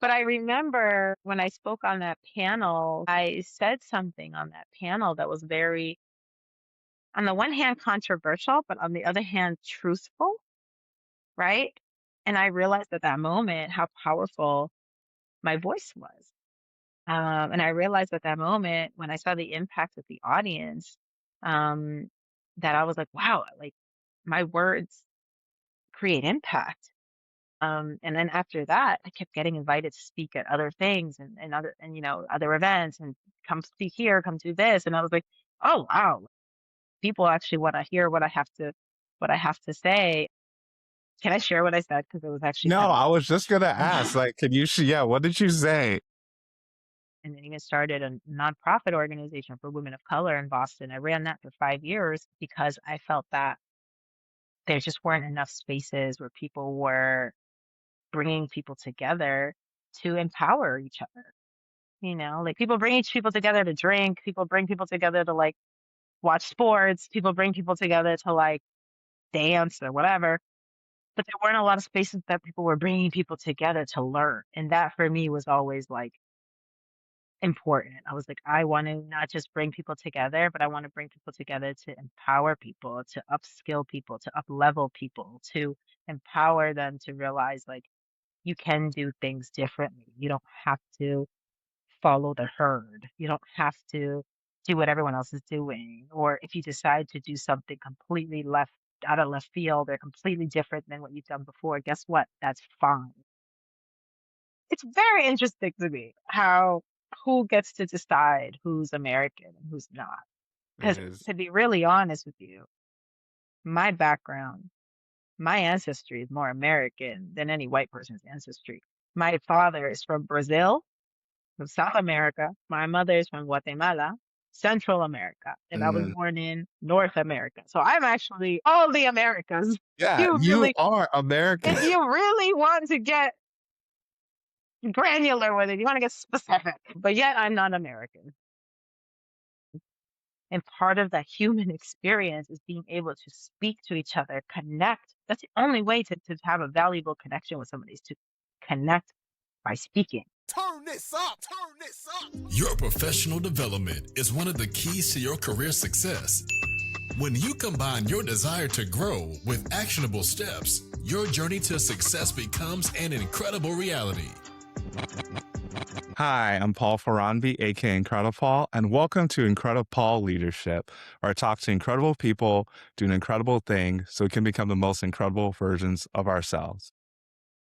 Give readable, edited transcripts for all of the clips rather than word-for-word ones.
But I remember when I spoke on that panel, I said something on that panel that was very, on the one hand, controversial, but on the other hand, truthful, right? And I realized at that moment how powerful my voice was. And I realized at that moment when I saw the impact of the audience, um, that I was like, wow, like my words create impact. And then after that, I kept getting invited to speak at other things and other and other events and come speak here, come do this. And I was like, oh wow, people actually want to hear what I have to say. Can I share what I said? Because it was actually No, kind of I was just gonna ask, like, can you yeah, what did you say? and then even started a nonprofit organization for women of color in Boston. I ran that for 5 years because I felt that there just weren't enough spaces where people were bringing people together to empower each other. Like people bring each people together to drink, people bring people together to like watch sports, people bring people together to like dance or whatever. But there weren't a lot of spaces that people were bringing people together to learn. And that for me was always like important. I was like, I want to not just bring people together, but I want to bring people together to empower people, to upskill people, to up level people, to empower them to realize like you can do things differently. You don't have to follow the herd. You don't have to do what everyone else is doing. Or if you decide to do something completely left out of left field or completely different than what you've done before, guess what? That's fine. It's very interesting to me how who gets to decide who's American and who's not. It Because is. to be really honest with you, my background, my ancestry is more American than any white person's ancestry. My father is from Brazil, from South America. My mother is from Guatemala, Central America, and I was Mm, born in North America. So I'm actually all the Americas. yeah, You you really, are American. if you really want to get granular with it, you want to get specific, but yet I'm not American. And part of that human experience is being able to speak to each other, connect. That's the only way to have a valuable connection with somebody is to connect by speaking. Turn this up, turn this up. Your professional development is one of the keys to your career success. When you combine your desire to grow with actionable steps, your journey to success becomes an incredible reality. Hi, I'm Paul Ferranbi, aka IncrediPaul, and welcome to IncrediPaul Leadership, where I talk to incredible people doing incredible things so we can become the most incredible versions of ourselves.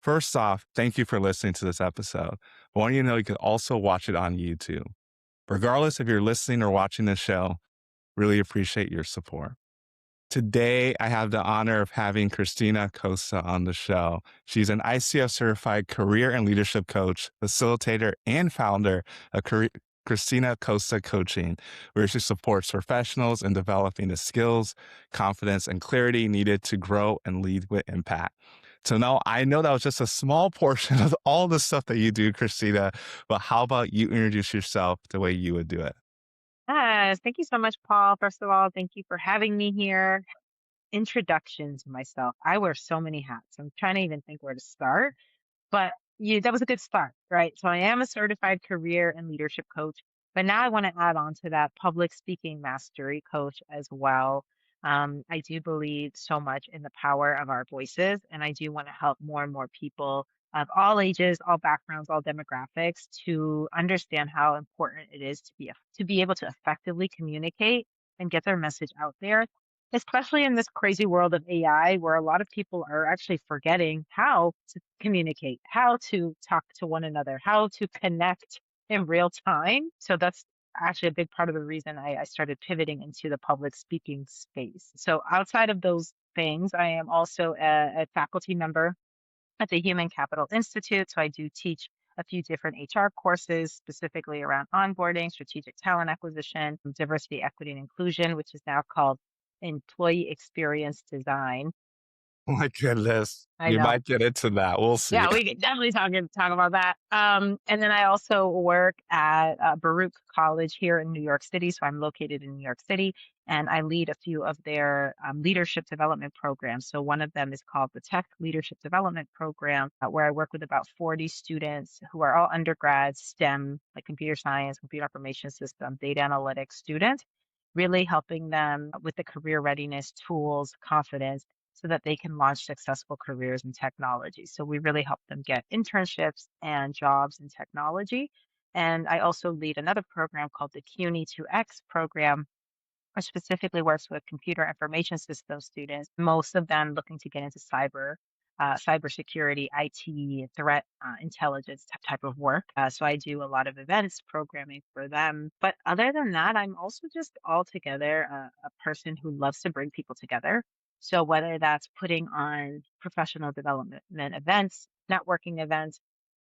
First off, thank you for listening to this episode. I want you to know you can also watch it on YouTube. Regardless if you're listening or watching this show, really appreciate your support. Today, I have the honor of having Cristina Costa on the show. She's an ICF certified career and leadership coach, facilitator, and founder of Cristina Costa Coaching, where she supports professionals in developing the skills, confidence, and clarity needed to grow and lead with impact. So now I know that was just a small portion of all the stuff that you do, Christina, but how about you introduce yourself the way you would do it? Yes, thank you so much, Paul. First of all, thank you for having me here. Introduction to myself. I wear so many hats. I'm trying to even think where to start, but that was a good start, right? So I am a certified career and leadership coach, but now I want to add on to that public speaking mastery coach as well. I do believe so much in the power of our voices, and I do want to help more and more people of all ages, all backgrounds, all demographics to understand how important it is to be able to effectively communicate and get their message out there, especially in this crazy world of AI, where a lot of people are actually forgetting how to communicate, how to talk to one another, how to connect in real time. So that's actually a big part of the reason I started pivoting into the public speaking space. So outside of those things, I am also a faculty member at the Human Capital Institute. So I do teach a few different HR courses, specifically around onboarding, strategic talent acquisition, diversity, equity, and inclusion, which is now called employee experience design. Oh my goodness. I We know. might get into that. We'll see. Yeah, we could definitely talk about that. And then I also work at Baruch College here in New York City. So I'm located in New York City, and I lead a few of their leadership development programs. So one of them is called the Tech Leadership Development Program, where I work with about 40 students who are all undergrads, STEM, like computer science, computer information system, data analytics students, really helping them with the career readiness tools, confidence so that they can launch successful careers in technology. So we really help them get internships and jobs in technology. And I also lead another program called the CUNY 2X program, which specifically works with computer information system students, most of them looking to get into cybersecurity, IT, threat intelligence type of work. So I do a lot of events programming for them. But other than that, I'm also just altogether a person who loves to bring people together. So whether that's putting on professional development events, networking events,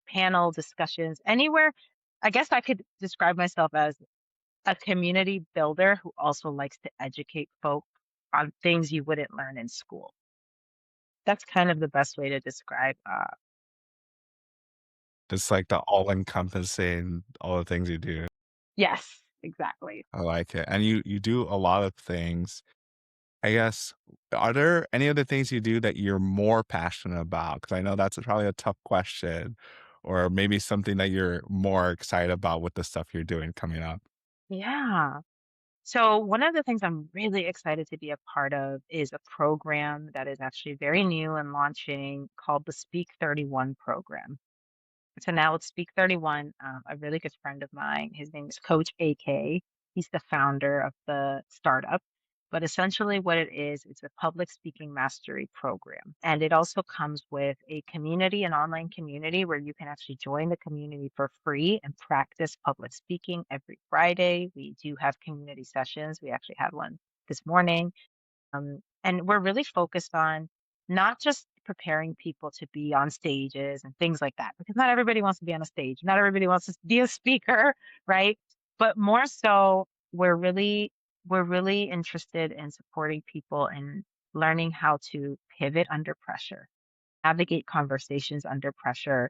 panel discussions, anywhere, I guess I could describe myself as a community builder who also likes to educate folk on things you wouldn't learn in school. That's kind of the best way to describe. It's like the all-encompassing, all the things you do. Yes, exactly. I like it. And you do a lot of things. I guess, are there any other things you do that you're more passionate about? Because I know that's probably a tough question, or maybe something that you're more excited about with the stuff you're doing coming up. Yeah. So one of the things I'm really excited to be a part of is a program that is actually very new and launching called the Speak 31 program. So now with Speak 31, a really good friend of mine, his name is Coach AK. He's the founder of the startup. But essentially, what it is, it's a public speaking mastery program. And it also comes with a community, an online community where you can actually join the community for free and practice public speaking every Friday. We do have community sessions. We actually had one this morning. And we're really focused on not just preparing people to be on stages and things like that, because not everybody wants to be on a stage. Not everybody wants to be a speaker, right? But more so, we're really interested in supporting people and learning how to pivot under pressure, navigate conversations under pressure.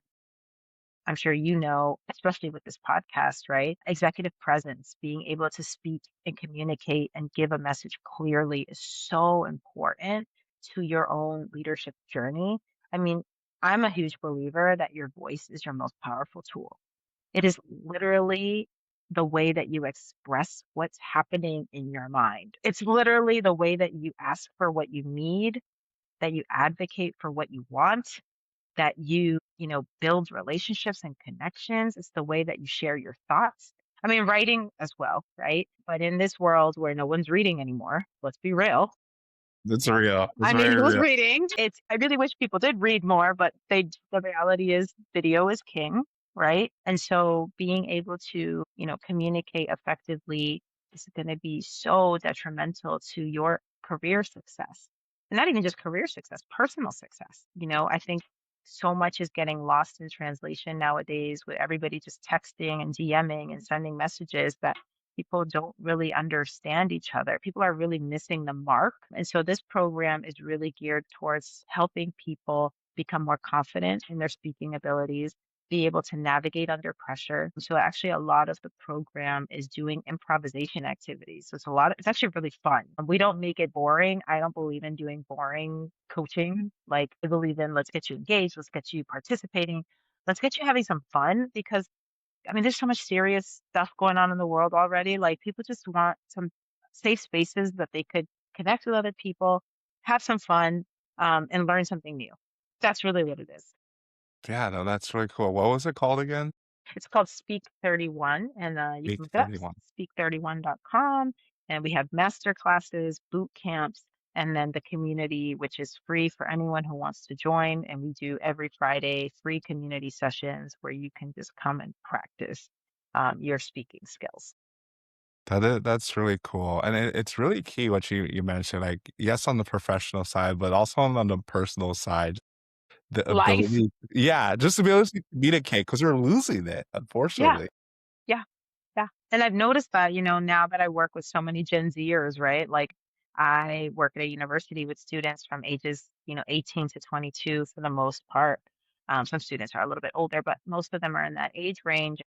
I'm sure you know, especially with this podcast, right? Executive presence, being able to speak and communicate and give a message clearly is so important to your own leadership journey. I mean, I'm a huge believer that your voice is your most powerful tool. It is literally the way that you express what's happening in your mind. It's literally the way that you ask for what you need, that you advocate for what you want, that you build relationships and connections. It's the way that you share your thoughts. I mean, writing as well, right? But in this world where no one's reading anymore, let's be real. It's real. It's I mean, very who's real. reading? I really wish people did read more, but the reality is video is king, right? And so being able to communicate effectively is going to be so detrimental to your career success. And not even just career success, personal success. I think so much is getting lost in translation nowadays with everybody just texting and DMing and sending messages that people don't really understand each other. People are really missing the mark. And so this program is really geared towards helping people become more confident in their speaking abilities, be able to navigate under pressure. So actually a lot of the program is doing improvisation activities. So it's actually really fun. We don't make it boring. I don't believe in doing boring coaching. Like I believe in let's get you engaged, let's get you participating, let's get you having some fun because I mean, there's so much serious stuff going on in the world already. Like people just want some safe spaces that they could connect with other people, have some fun, and learn something new. That's really what it is. Yeah, no, that's really cool. What was it called again? It's called Speak 31, and you Week can look it up, 31. speak31.com. And we have master classes, boot camps, and then the community, which is free for anyone who wants to join. And we do every Friday free community sessions where you can just come and practice your speaking skills. That's really cool. And it's really key what you mentioned, like, yes, on the professional side, but also on the personal side, the Life. ability, yeah, just to be able to communicate because we're losing it, Yeah. unfortunately. Yeah. Yeah. And I've noticed that, now that I work with so many Gen Zers, right? Like I work at a university with students from ages, 18 to 22 for the most part. Some students are a little bit older, but most of them are in that age range.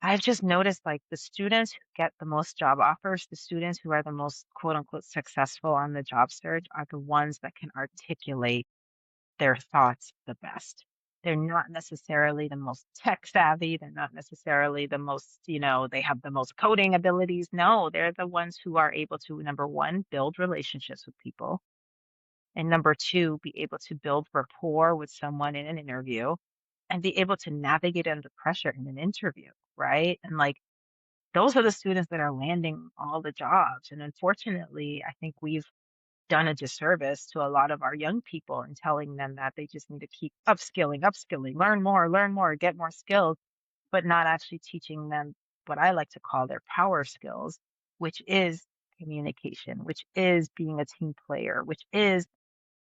I've just noticed like the students who get the most job offers, the students who are the most quote unquote successful on the job search are the ones that can articulate their thoughts the best. They're not necessarily the most tech savvy. They're not necessarily the most, they have the most coding abilities. No, they're the ones who are able to, number one, build relationships with people. And number two, be able to build rapport with someone in an interview and be able to navigate under pressure in an interview, right? And like those are the students that are landing all the jobs. And unfortunately, I think we've done a disservice to a lot of our young people in telling them that they just need to keep upskilling, learn more, get more skills, but not actually teaching them what I like to call their power skills, which is communication, which is being a team player, which is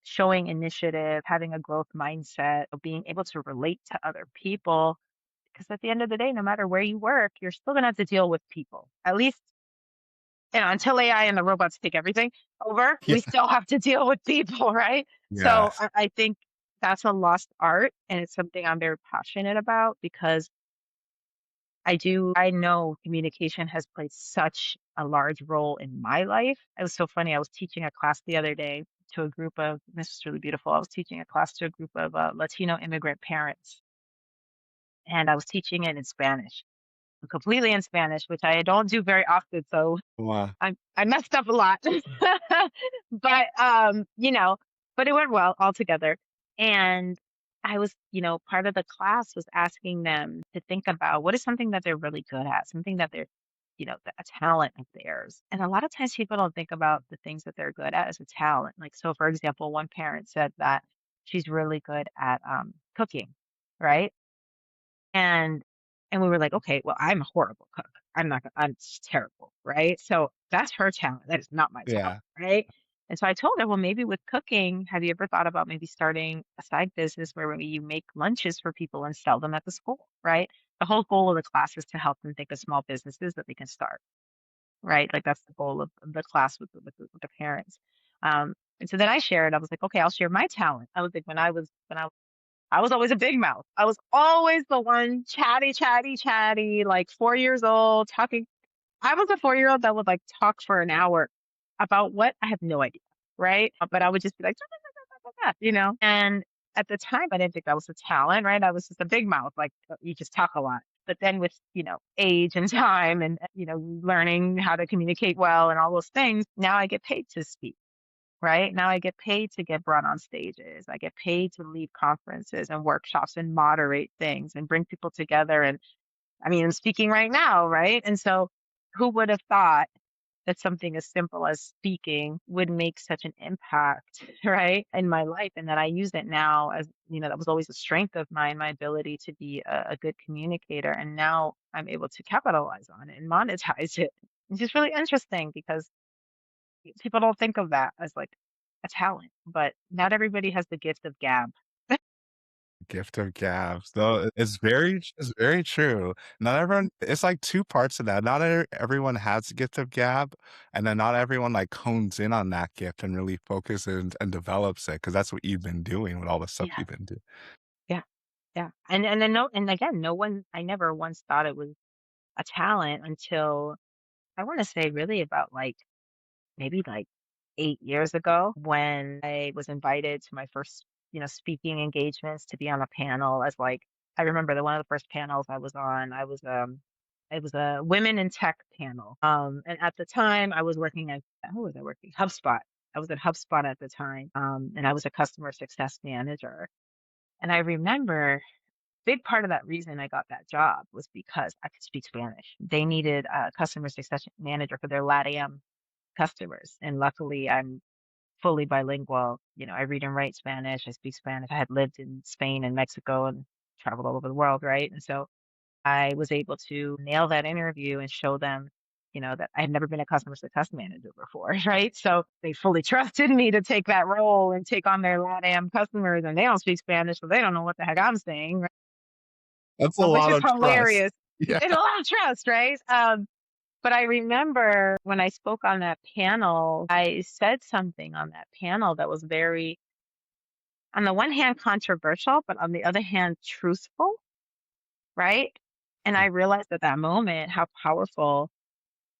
showing initiative, having a growth mindset, of being able to relate to other people. Because at the end of the day, no matter where you work, you're still going to have to deal with people. At least, until AI and the robots take everything over, Yeah. we still have to deal with people, right? So Yes. I think that's a lost art. And it's something I'm very passionate about because I know communication has played such a large role in my life. It was so funny. I was teaching a class the other day to a group of, this was really beautiful. I was teaching a class to a group of Latino immigrant parents, and I was teaching it in Spanish, completely in Spanish, which I don't do very often. So Wow. I messed up a lot, but but it went well altogether. And I was, part of the class was asking them to think about what is something that they're really good at, something that they're, a talent of theirs. And a lot of times people don't think about the things that they're good at as a talent. Like, so for example, one parent said that she's really good at cooking, right? And we were like, "Okay, well, I'm a horrible cook. I'm just terrible, right?" So that's her talent. That is not my talent, Yeah. right? And so I told her, "Well, maybe with cooking, have you ever thought about maybe starting a side business where maybe you make lunches for people and sell them at the school, right?" The whole goal of the class is to help them think of small businesses that they can start, right? Like that's the goal of the class with the parents. And so then I shared, I was like, "Okay, I'll share my talent." I was like, I was always a big mouth. I was always the one chatty, like 4 years old, talking. I was a 4-year-old that would like talk for an hour about what I have no idea, right? But I would just be like, And at the time, I didn't think that was a talent, right? I was just a big mouth, like you just talk a lot. But then with, age and time and, learning how to communicate well and all those things, now I get paid to speak. Right? Now I get paid to get brought on stages. I get paid to lead conferences and workshops and moderate things and bring people together. And I mean, I'm speaking right now, right? And so who would have thought that something as simple as speaking would make such an impact, right, in my life? And that I use it now as, that was always a strength of mine, my ability to be a good communicator. And now I'm able to capitalize on it and monetize it. It's just really interesting because people don't think of that as like a talent, but not everybody has the gift of gab. Gift of gab. So it's very true. Not everyone, it's like two parts of that. Not everyone has the gift of gab, and then not everyone like hones in on that gift and really focuses and develops it because that's what you've been doing with all the stuff Yeah, you've been doing. yeah, yeah. And then no, and again, no one. I never once thought it was a talent until I want to say really about like maybe like 8 years ago when I was invited to my first, speaking engagements to be on a panel as like I remember the one of the first panels I was on, I was it was a women in tech panel. And at the time I was working at who was I working? HubSpot. I was at HubSpot at the time. And I was a customer success manager. And I remember big part of that reason I got that job was because I could speak Spanish. They needed a customer success manager for their LATAM customers. And luckily, I'm fully bilingual. I read and write Spanish. I speak Spanish. I had lived in Spain and Mexico and traveled all over the world, right? And so I was able to nail that interview and show them, that I had never been a customer success manager before, right? So they fully trusted me to take that role and take on their LATAM customers, and they don't speak Spanish, so they don't know what the heck I'm saying, right? That's a Which lot is of trust. hilarious. Yeah. It's a lot of trust, right? But I remember when I spoke on that panel, I said something on that panel that was very, on the one hand, controversial, but on the other hand, truthful, right? And I realized at that moment how powerful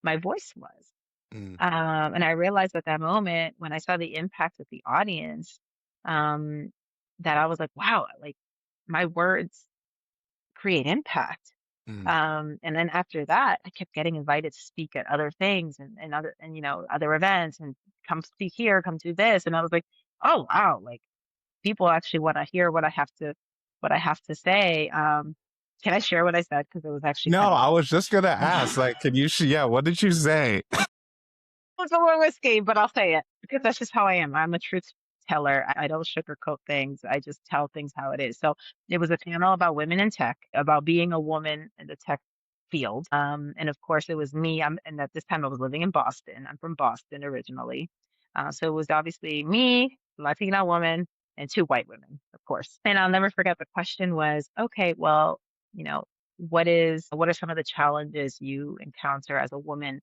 my voice was. Mm, And I realized at that moment when I saw the impact of the audience, um, that I was like, wow, like my words create impact. mm. And then after that, I kept getting invited to speak at other things and other and other events and come speak here, come do this. And I was like, oh wow, like people actually want to hear what I have to say. Can I share what I said? Because it was actually No, kind of I was just gonna ask, like, can you? Yeah, what did you say? it's a little risky, but I'll say it because that's just how I am. I'm a truth teller. I don't sugarcoat things. I just tell things how it is. So it was a panel about women in tech, about being a woman in the tech field. And of course, it was me. And at this time, I was living in Boston. I'm from Boston originally. So it was obviously me, Latina woman, and two white women, of course. And I'll never forget the question was, okay, well, you know, what are some of the challenges you encounter as a woman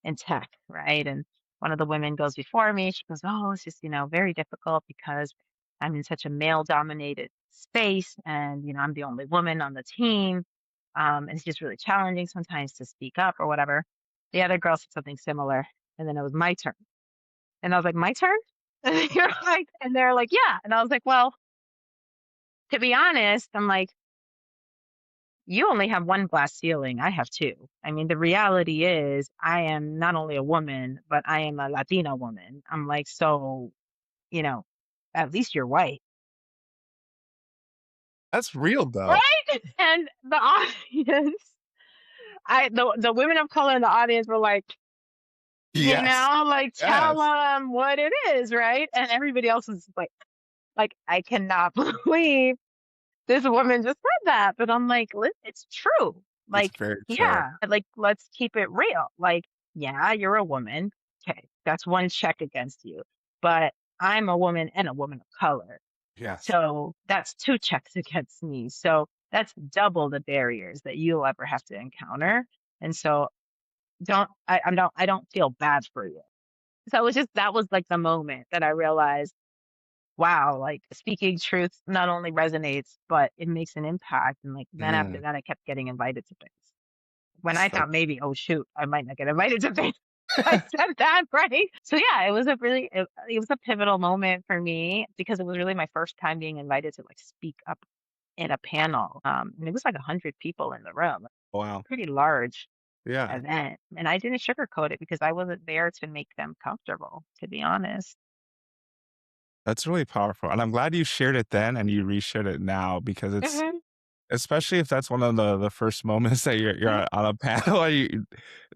in tech, right? And one of the women goes before me. She goes, "Oh, it's just, very difficult because I'm in such a male dominated space and, I'm the only woman on the team. And it's just really challenging sometimes to speak up or whatever." The other girl said something similar. And then it was my turn. And I was like, "My turn?" And you're like, and they're like, "Yeah." And I was like, "Well, to be honest, I'm like, you only have one glass ceiling. I have two. I mean, the reality is, I am not only a woman, but I am a Latina woman. I'm like, so, you know, at least you're white, That's real though. right?" And the audience, the women of color in the audience were like, Yes. like tell Yes. them what it is, right? And everybody else was like, I cannot believe this woman just said that, but I'm like, it's true. It's Like, very true. yeah, like let's keep it real. Like, yeah, you're a woman. Okay, that's one check against you. But I'm a woman and a woman of color. Yes. So that's two checks against me. So that's double the barriers that you'll ever have to encounter. And so I don't feel bad for you. So it was just that was like the moment that I realized, wow, like speaking truth not only resonates, but it makes an impact. And like then after Mm, that, I kept getting invited to things. When I so thought maybe, oh shoot, I might not get invited to things. I said that, right? So yeah, it was a pivotal moment for me because it was really my first time being invited to like speak up in a panel. And it was like 100 people in the room, wow. pretty large Yeah. event. And I didn't sugarcoat it because I wasn't there to make them comfortable, to be honest. That's really powerful. And I'm glad you shared it then and you reshared it now because it's Hmm. especially if that's one of the first moments that you're on a panel,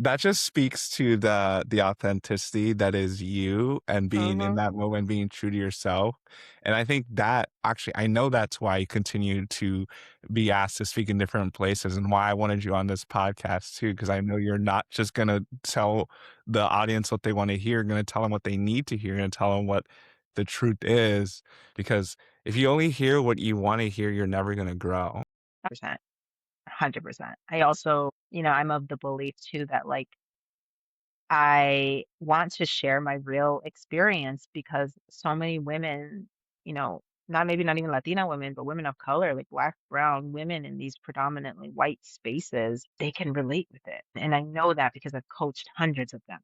that just speaks to the authenticity that is you and being in Hmm. that moment, being true to yourself. And I think that actually, I know that's why you continue to be asked to speak in different places and why I wanted you on this podcast too, because I know you're not just gonna tell the audience what they want to hear, you're gonna tell them what they need to hear and tell them what the truth is. Because if you only hear what you want to hear, you're never gonna grow. 100%. 100%. I also, I'm of the belief too that like I want to share my real experience because so many women, not even Latina women, but women of color, like Black, brown women in these predominantly white spaces, they can relate with it. And I know that because I've coached hundreds of them,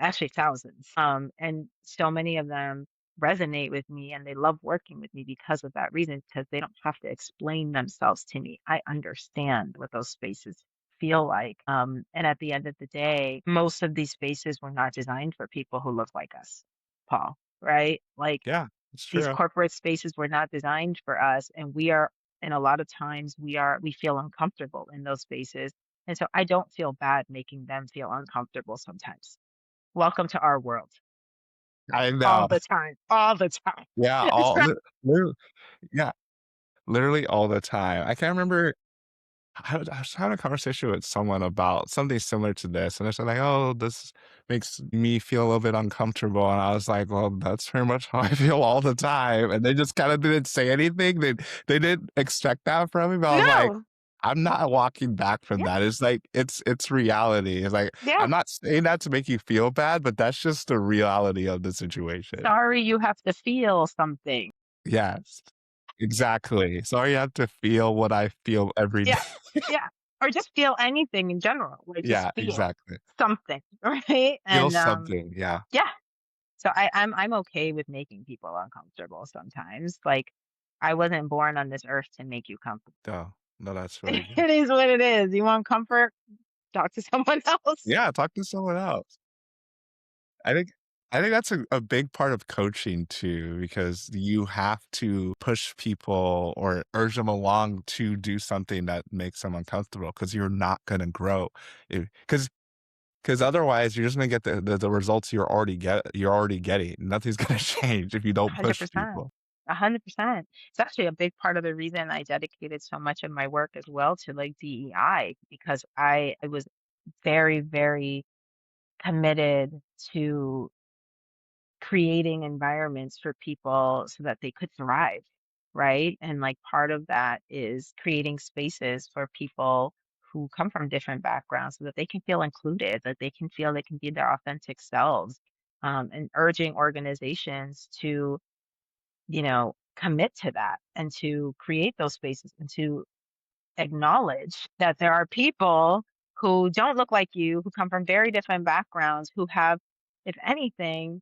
actually thousands. And so many of them resonate with me and they love working with me because of that reason, because they don't have to explain themselves to me. I understand what those spaces feel like. And at the end of the day, most of these spaces were not designed for people who look like us, Paul, right? Like Yeah, it's these true. corporate spaces were not designed for us. And a lot of times we feel uncomfortable in those spaces. And so I don't feel bad making them feel uncomfortable sometimes. Welcome to our world. I All know. the time. All the time. Yeah, It's all right. literally, yeah, literally all the time. I can't remember. I was having a conversation with someone about something similar to this, and they're like, "Oh, this makes me feel a little bit uncomfortable," and I was like, "Well, that's pretty much how I feel all the time." And they just kind of didn't say anything. They didn't expect that from me, but I was like, No. I'm not walking back from Yeah, that. It's like it's reality. It's like yeah. I'm not saying that to make you feel bad, but that's just the reality of the situation. Sorry you have to feel something. Yes. Exactly. Sorry you have to feel what I feel every day. Yeah, yeah. Or just feel anything in general, like, just Yeah, feel exactly. something, right? Feel And, something. Yeah. yeah. So I'm okay with making people uncomfortable sometimes. Like, I wasn't born on this earth to make you comfortable. No, no, that's really good. It is what it is. You want comfort? Talk to someone else. Yeah, talk to someone else. I think I think that's a big part of coaching too, because you have to push people or urge them along to do something that makes them uncomfortable because you're not gonna grow. Because otherwise you're just gonna get the results you're already getting. Nothing's gonna change if you don't push 100%. people. 100%. It's actually a big part of the reason I dedicated so much of my work as well to like DEI because I was very, very committed to creating environments for people so that they could thrive, right? And like part of that is creating spaces for people who come from different backgrounds so that they can feel included, that they can feel they can be their authentic selves, and urging organizations to, commit to that and to create those spaces and to acknowledge that there are people who don't look like you, who come from very different backgrounds, who have, if anything,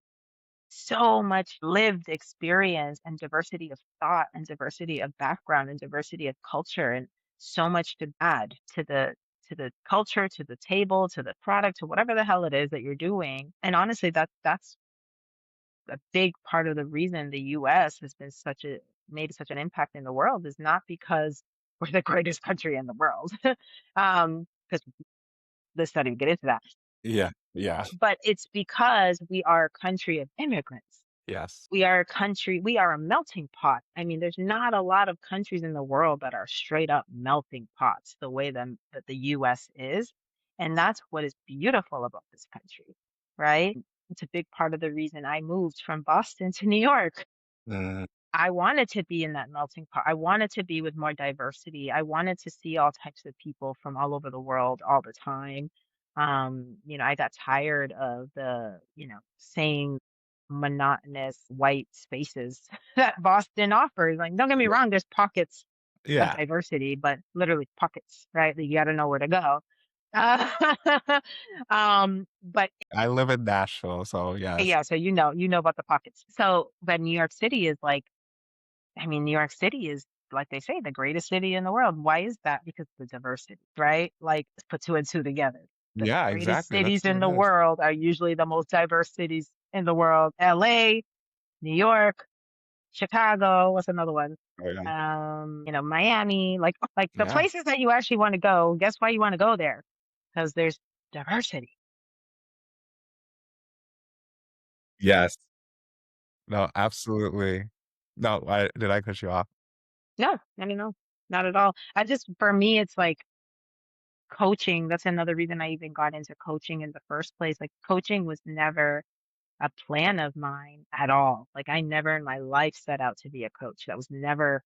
so much lived experience and diversity of thought and diversity of background and diversity of culture and so much to add to the culture, to the table, to the product, to whatever the hell it is that you're doing. And honestly, that's a big part of the reason the US has been made such an impact in the world is not because we're the greatest country in the world. Because this study would get into that. Yeah. Yeah. But it's because we are a country of immigrants. Yes. We are a melting pot. I mean, there's not a lot of countries in the world that are straight up melting pots the way that the US is. And that's what is beautiful about this country, right? It's a big part of the reason I moved from Boston to New York. Mm, I wanted to be in that melting pot. I wanted to be with more diversity. I wanted to see all types of people from all over the world all the time. I got tired of the, same monotonous white spaces that Boston offers. Like, don't get me yeah. wrong, there's pockets of Yeah. diversity, but literally pockets, right? That you got to know where to go. Uh, but I live in Nashville, so yes. yeah, so you know about the pockets. So, but New York City is like New York City is, like they say, the greatest city in the world. Why is that? Because of the diversity, right? Like, let's put two and two together. The Yeah, greatest exactly. That's cities in what the it is. world are usually the most diverse cities in the world. LA, New York, Chicago, what's another one? Oh, yeah. Miami, like the Yeah. places that you actually want to go. Guess why you want to go there? Because there's diversity. Yes. No, absolutely. No, did I cut you off? No, I don't know. Not at all. For me, it's like coaching. That's another reason I even got into coaching in the first place. Like coaching was never a plan of mine at all. Like I never in my life set out to be a coach. That was never,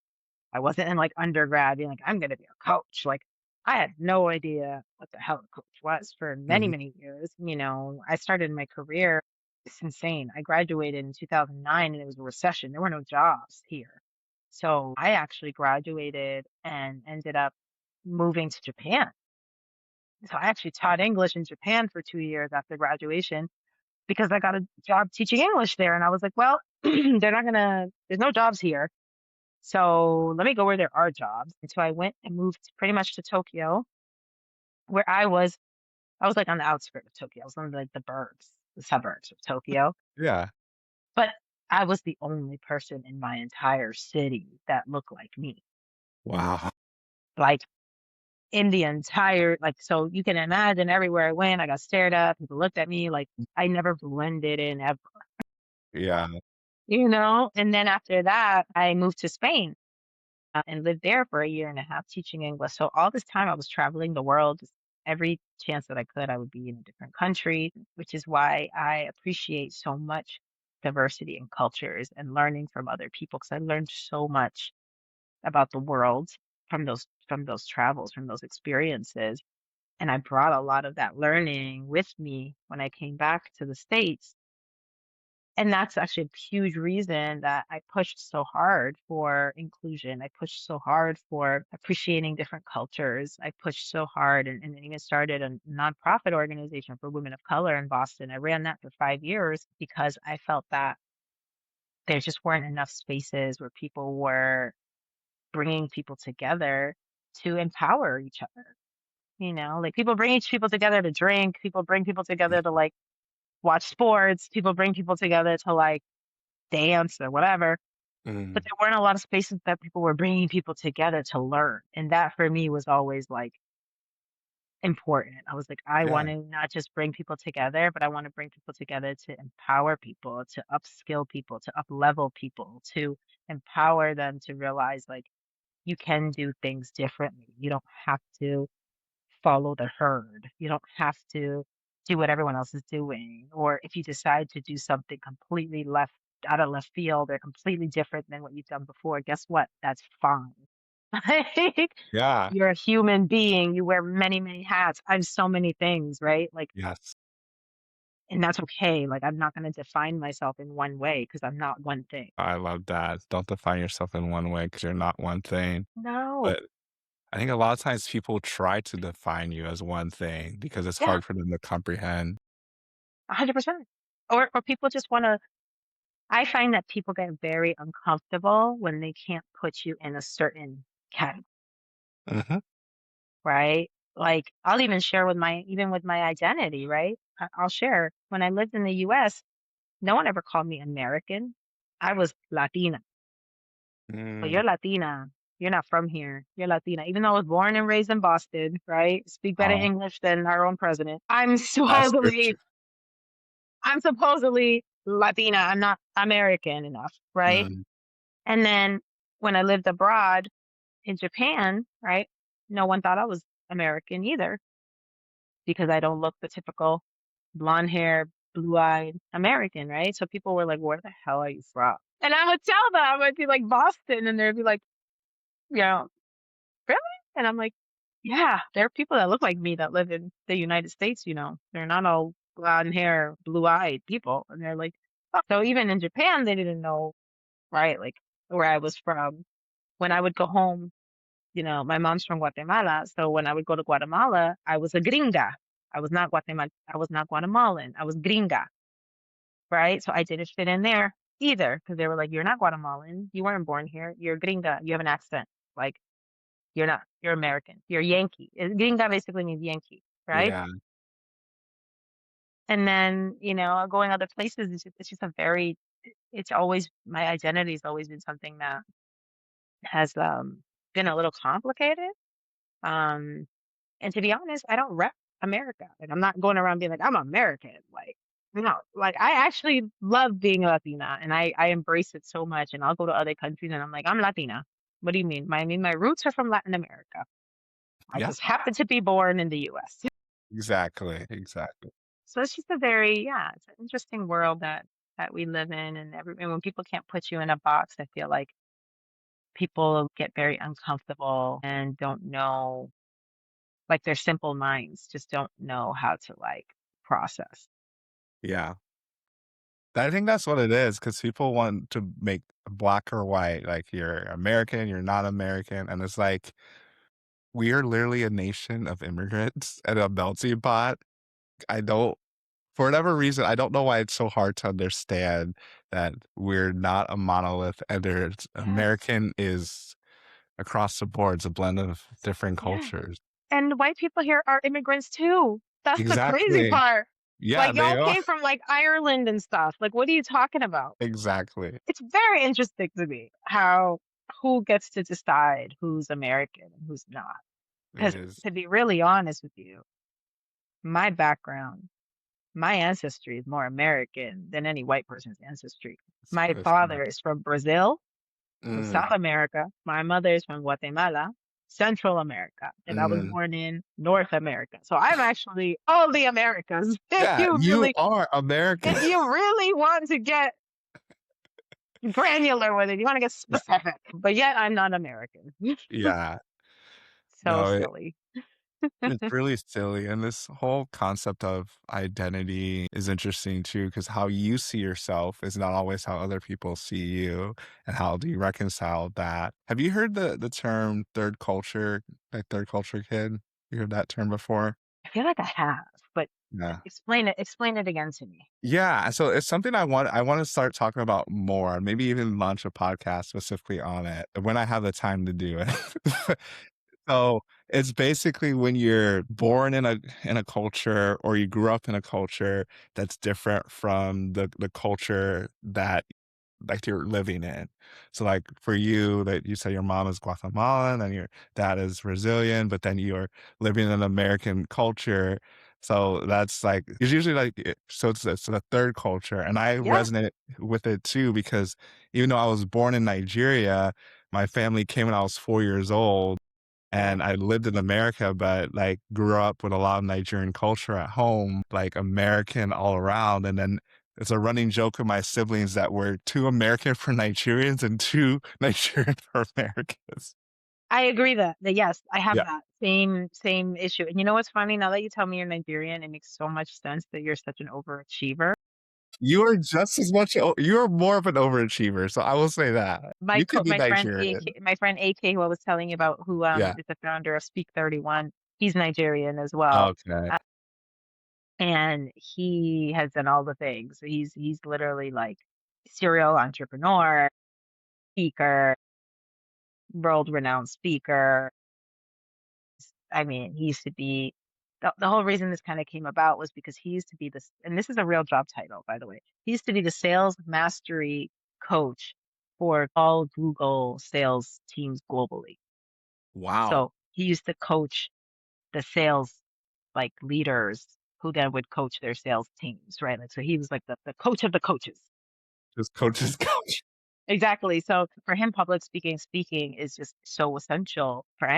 I wasn't in like undergrad being like, I'm going to be a coach. Like I had no idea what the hell a coach was for many, Mhm. many years. I started my career. It's insane. I graduated in 2009 and it was a recession. There were no jobs here. So I actually graduated and ended up moving to Japan. So I actually taught English in Japan for 2 years after graduation because I got a job teaching English there. And I was like, well, there's no jobs here. So let me go where there are jobs. And so I went and moved pretty much to Tokyo, where I was like on the outskirts of Tokyo. I was on like the suburbs of Tokyo. Yeah. But I was the only person in my entire city that looked like me. Wow. Like in the entire, like, so you can imagine everywhere I went, I got stared at, people looked at me, like I never blended in ever, Yeah. And then after that, I moved to Spain and lived there for a year and a half teaching English. So all this time I was traveling the world. Just every chance that I could, I would be in a different country, which is why I appreciate so much diversity in cultures and learning from other people because I learned so much about the world. from those travels, from those experiences. And I brought a lot of that learning with me when I came back to the States. And that's actually a huge reason that I pushed so hard for inclusion. I pushed so hard for appreciating different cultures. I pushed so hard and even started a nonprofit organization for women of color in Boston. I ran that for 5 years because I felt that there just weren't enough spaces where people were bringing people together to empower each other. Like people bring each people together to drink, people bring people together to like watch sports, people bring people together to like dance or whatever. But Mm, there weren't a lot of spaces that people were bringing people together to learn. And that for me was always like important. I was like, I yeah. want to not just bring people together, but I want to bring people together to empower people, to upskill people, to up level people, to empower them to realize like you can do things differently. You don't have to follow the herd. You don't have to do what everyone else is doing. Or if you decide to do something completely left out of left field or completely different than what you've done before, guess what? That's fine. Like, Yeah. you're a human being. You wear many, many hats. I'm so many things, right? Like, Yes. and that's okay. Like, I'm not going to define myself in one way because I'm not one thing. I love that. Don't define yourself in one way because you're not one thing. No. But I think a lot of times people try to define you as one thing because it's Yeah, hard for them to comprehend. 100%. Or people just want to I find that people get very uncomfortable when they can't put you in a certain category, Mhm. right? Like I'll even share even with my identity, right? I'll share when I lived in the US, no one ever called me American. I was Latina. But Mm. you're Latina. You're not from here. You're Latina. Even though I was born and raised in Boston, right? Speak better Oh, English than our own president. I'm that's so true. supposedly I'm supposedly Latina. I'm not American enough, right? Mm. And then when I lived abroad in Japan, right, no one thought I was American either because I don't look the typical blonde hair, blue eyed American, right? So people were like, where the hell are you from? And I would tell them, I would be like Boston, and they'd be like, you know, really? And I'm like, yeah, there are people that look like me that live in the United States, they're not all blonde hair, blue eyed people. And they're like, oh. So even in Japan, they didn't know, right, like where I was from. When I would go home, my mom's from Guatemala. So when I would go to Guatemala, I was a gringa. I was not Guatemalan. I was gringa, right? So I didn't fit in there either because they were like, you're not Guatemalan. You weren't born here. You're gringa. You have an accent. Like, you're not. You're American. You're Yankee. Gringa basically means Yankee, right? Yeah. And then, going other places, it's just it's always, my identity has always been something that has been a little complicated. Um, And to be honest, I don't rep America. Like I'm not going around being like, I'm American. Like, no, like I actually love being Latina and I embrace it so much. And I'll go to other countries and I'm like, I'm Latina. What do you mean? My roots are from Latin America. I Yeah. just happen to be born in the US. Exactly. Exactly. So it's just it's an interesting world that we live in. And when people can't put you in a box, I feel like people get very uncomfortable and don't know, like their simple minds just don't know how to like process. Yeah. I think that's what it is because people want to make black or white. Like you're American, you're not American. And it's like, we are literally a nation of immigrants and a melting pot. I don't, for whatever reason, I don't know why it's so hard to understand that we're not a monolith and there's Yes. American is across the board. It's a blend of different Yeah. cultures. And white people here are immigrants too. That's the crazy Exactly. part. Yeah, Like they y'all are. came from like Ireland and stuff. Like what are you talking about? Exactly. It's very interesting to me how who gets to decide who's American and who's not. It Because is. to be really honest with you, my background, my ancestry is more American than any white person's ancestry. My It's father is from Brazil, from mm, South America. My mother is from Guatemala, Central America, and I was mm. born in North America. So I'm actually all the Americas. Yeah, you are American. If you really want to get granular with it, you want to get Yeah. specific, but yet I'm not American. Yeah. So No, silly. it's really silly. And this whole concept of identity is interesting too, because how you see yourself is not always how other people see you. And how do you reconcile that? Have you heard the term third culture, like third culture kid? You heard that term before? I feel like I have, but Yeah. explain it again to me. Yeah, so it's something I want to start talking about more, maybe even launch a podcast specifically on it when I have the time to do it. So, it's basically when you're born in a culture or you grew up in a culture that's different from the culture that like you're living in. So like for you that you say your mom is Guatemalan and your dad is Brazilian, but then you're living in an American culture. So that's like it's usually like so it's the third culture. And I Yeah, resonate with it too because even though I was born in Nigeria, my family came when I was 4 years old yeah. and I lived in America, but like grew up with a lot of Nigerian culture at home, like American all around. And then it's a running joke with my siblings that we're too American for Nigerians and too Nigerian for Americans. I agree that yes, I have Yeah. that same issue. And you know what's funny? Now that you tell me you're Nigerian, it makes so much sense that you're such an overachiever. You are just as much, you're more of an overachiever. So I will say that. You could be My friend AK, Nigerian. my friend AK, who I was telling you about, who Yeah. is the founder of Speak 31, he's Nigerian as well. Okay. Uh, and he has done all the things. So he's literally like serial entrepreneur, speaker, world renowned speaker. I mean, he used to be the whole reason this kind of came about was because he used to be this, and this is a real job title, by the way. He used to be the sales mastery coach for all Google sales teams globally. Wow. So he used to coach the sales like leaders who then would coach their sales teams, right? Like, so he was like the coach of the coaches. Just coach's coach. Exactly. So for him, public speaking is just so essential for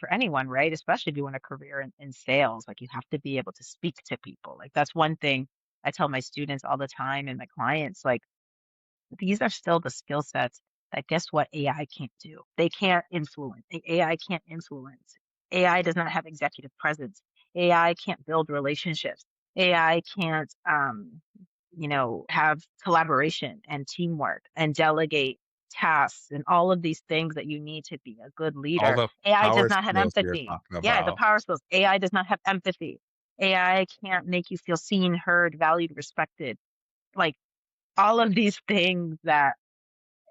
anyone, right? Especially if you want a career in sales. Like you have to be able to speak to people. Like that's one thing I tell my students all the time and my clients, like these are still the skill sets that guess what AI can't do. They can't influence. AI can't influence. AI does not have executive presence. AI can't build relationships. AI can't have collaboration and teamwork and delegate tasks and all of these things that you need to be a good All leader. the AI does power not have skills you're empathy. talking Yeah, the about. power skills. AI does not have empathy. AI can't make you feel seen, heard, valued, respected. Like all of these things that,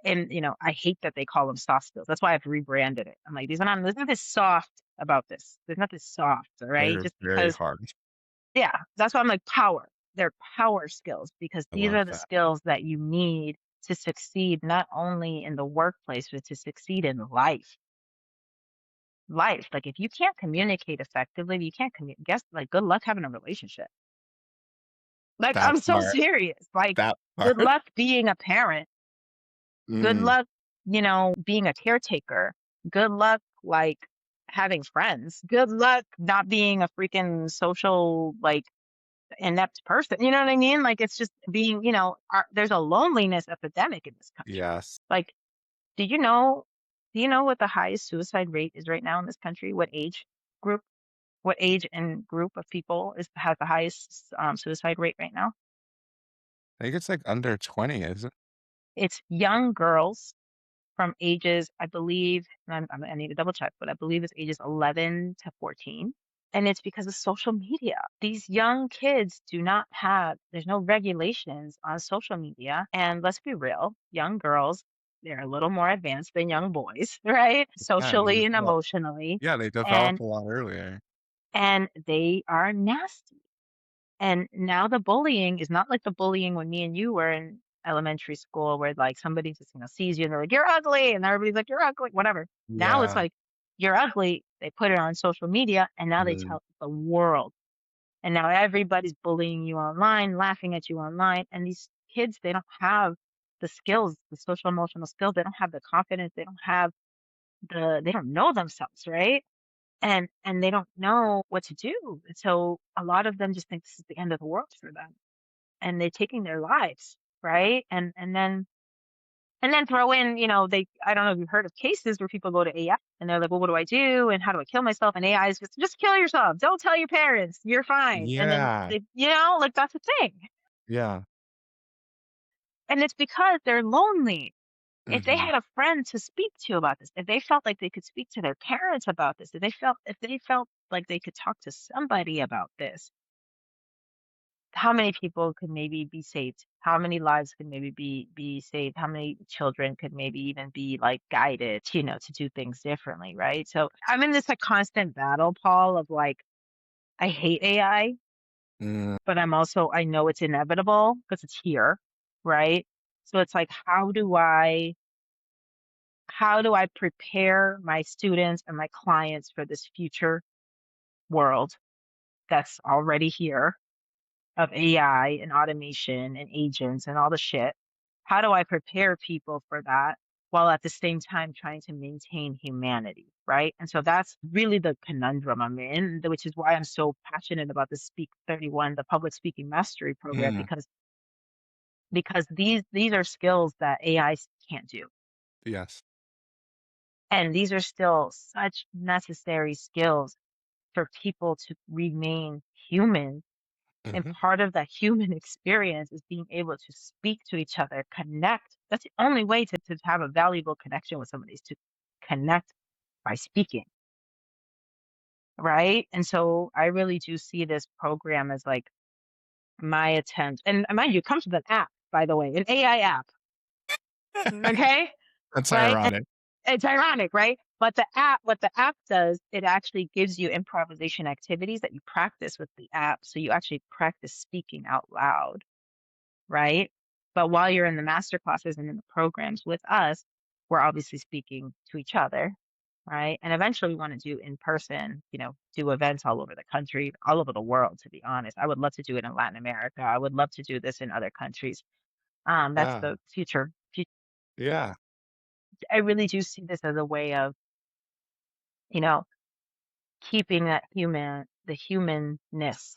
and I hate that they call them soft skills. That's why I've rebranded it. I'm like, there's nothing soft about this. There's nothing soft, all right? They're Just very because, hard. yeah, that's why I'm like power. They're power skills because I these love are the that. skills that you need to succeed not only in the workplace, but to succeed in life. Life. Like if you can't communicate effectively, you can't guess like good luck having a relationship. Like That I'm so part. serious. Like That good part. luck being a parent. Good Mm, luck, being a caretaker. Good luck, like having friends. Good luck not being a freaking social, like inept person. You know what I mean? Like it's just being, there's a loneliness epidemic in this country. yes. Like, do you know, do you know what the highest suicide rate is right now in this country? Group, what age and group of people has the highest suicide rate right now? I think it's like under 20, isn't it? It's young girls from ages, I believe, and I need to double check, but I believe it's ages 11 to 14. And it's because of social media. These young kids there's no regulations on social media. And let's be real, young girls, they're a little more advanced than young boys, right? Yeah, they Socially and develop emotionally. yeah, they develop And a lot earlier. and they are nasty. And now the bullying is not like the bullying when me and you were in elementary school where like somebody just, sees you and they're like, you're ugly. And everybody's like, you're ugly, whatever. Now it's Yeah. like, you're ugly. They put it on social media and now they Mm, tell the world. And now everybody's bullying you online, laughing at you online. And these kids, they don't have the skills, the social emotional skills. They don't have the confidence. They don't know themselves, right? And they don't know what to do. And so a lot of them just think this is the end of the world for them and they're taking their lives, right? And then And then throw in, I don't know if you've heard of cases where people go to AI and they're like, well, what do I do? And how do I kill myself? And AI is just kill yourself. Don't tell your parents. You're fine. And then, Yeah. like that's a thing. Yeah. And it's because they're lonely. If they Mhm. had a friend to speak to about this, if they felt like they could speak to their parents about this, if they felt like they could talk to somebody about this, how many people could maybe be saved? How many lives could maybe be saved? How many children could maybe even be like guided, to do things differently, right? So I'm in this like constant battle, Paul, of like I hate AI, Mm. but I know it's inevitable because it's here, right? So it's like how do I prepare my students and my clients for this future world that's already here of AI and automation and agents and all the shit? How do I prepare people for that while at the same time trying to maintain humanity, right? And so that's really the conundrum I'm in, which is why I'm so passionate about the Speak 31, the public speaking mastery program, Mm. because these are skills that AI can't do. Yes. And these are still such necessary skills for people to remain human. And Mhm. part of that human experience is being able to speak to each other, connect. That's the only way to have a valuable connection with somebody is to connect by speaking, right? And so I really do see this program as like my attempt. And mind you, it comes with an app, by the way, an AI app. Okay. That's Right. ironic. It's ironic, right? But what the app does, it actually gives you improvisation activities that you practice with the app. So you actually practice speaking out loud, right? But while you're in the master classes and in the programs with us, we're obviously speaking to each other, right? And eventually we want to do in person, do events all over the country, all over the world, to be honest. I would love to do it in Latin America. I would love to do this in other countries. That's Yeah. the future. Yeah. I really do see this as a way of, you know, keeping the humanness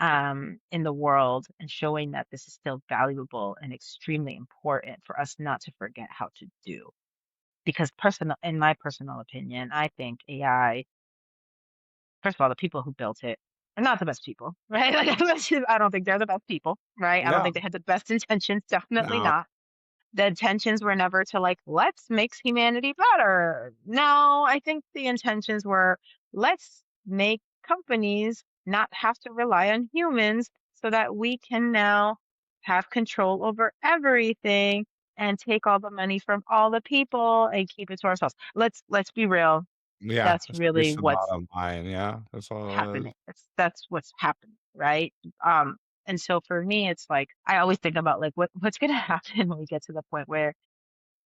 in the world and showing that this is still valuable and extremely important for us not to forget how to do. Because in my personal opinion, I think AI, first of all, the people who built it are not the best people, right? Like, I don't think they're the best people, right? I don't No. think they had the best intentions, definitely No. not. The intentions were never to like, let's make humanity better. No, I think the intentions were, let's make companies not have to rely on humans so that we can now have control over everything and take all the money from all the people and keep it to ourselves. Let's be real. Yeah. That's It's really reached the what's bottom line. Yeah. That's all it is. happening. That's what's happening, right? Um, and so for me, it's like I always think about like what's going to happen when we get to the point where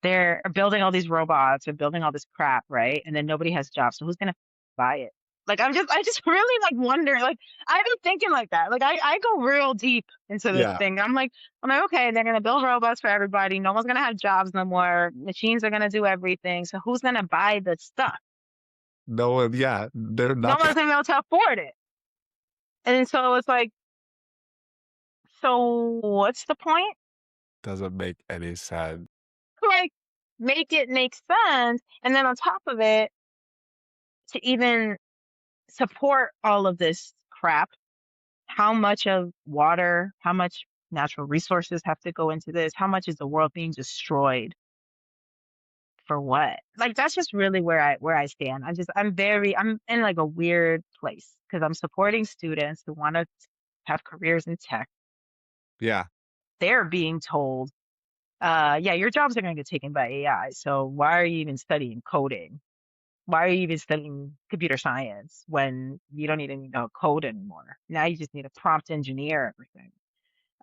they're building all these robots or building all this crap, right? And then nobody has jobs. So who's gonna buy it? Like I just really like wonder, like I've been thinking like that. Like I go real deep into this Yeah. thing. I'm like, okay, they're gonna build robots for everybody. No one's gonna have jobs no more. Machines are gonna do everything. So who's gonna buy the stuff? No one, yeah. They're No not one's gonna be able to afford it. And so it's like, so what's the point? doesn't make any sense. Like make it make sense. And then on top of it, to even support all of this crap, how much of water, how much natural resources have to go into this? How much is the world being destroyed for what? Like that's just really where I stand. I'm in like a weird place because I'm supporting students who want to have careers in tech. Yeah. They're being told, yeah, your jobs are going to get taken by AI. So why are you even studying coding? Why are you even studying computer science when you don't even know code anymore? Now you just need a prompt engineer everything.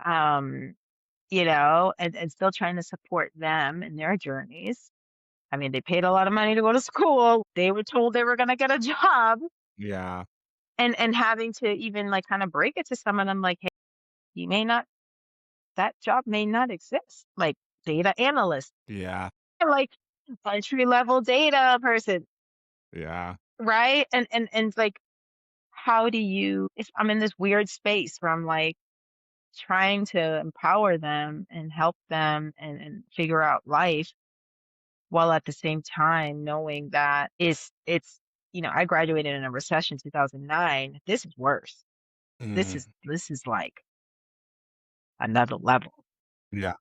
Um, and still trying to support them in their journeys. I mean, they paid a lot of money to go to school. They were told they were going to get a job Yeah. and having to even like kind of break it to some of them like, hey, you may not, that job may not exist. Like data analyst, Yeah. like entry level data person, Yeah. right? And like, how do you, if I'm in this weird space where I'm like, trying to empower them and help them and figure out life while at the same time knowing that it's I graduated in a recession 2009. This is worse. Mm, This is like another level. yeah.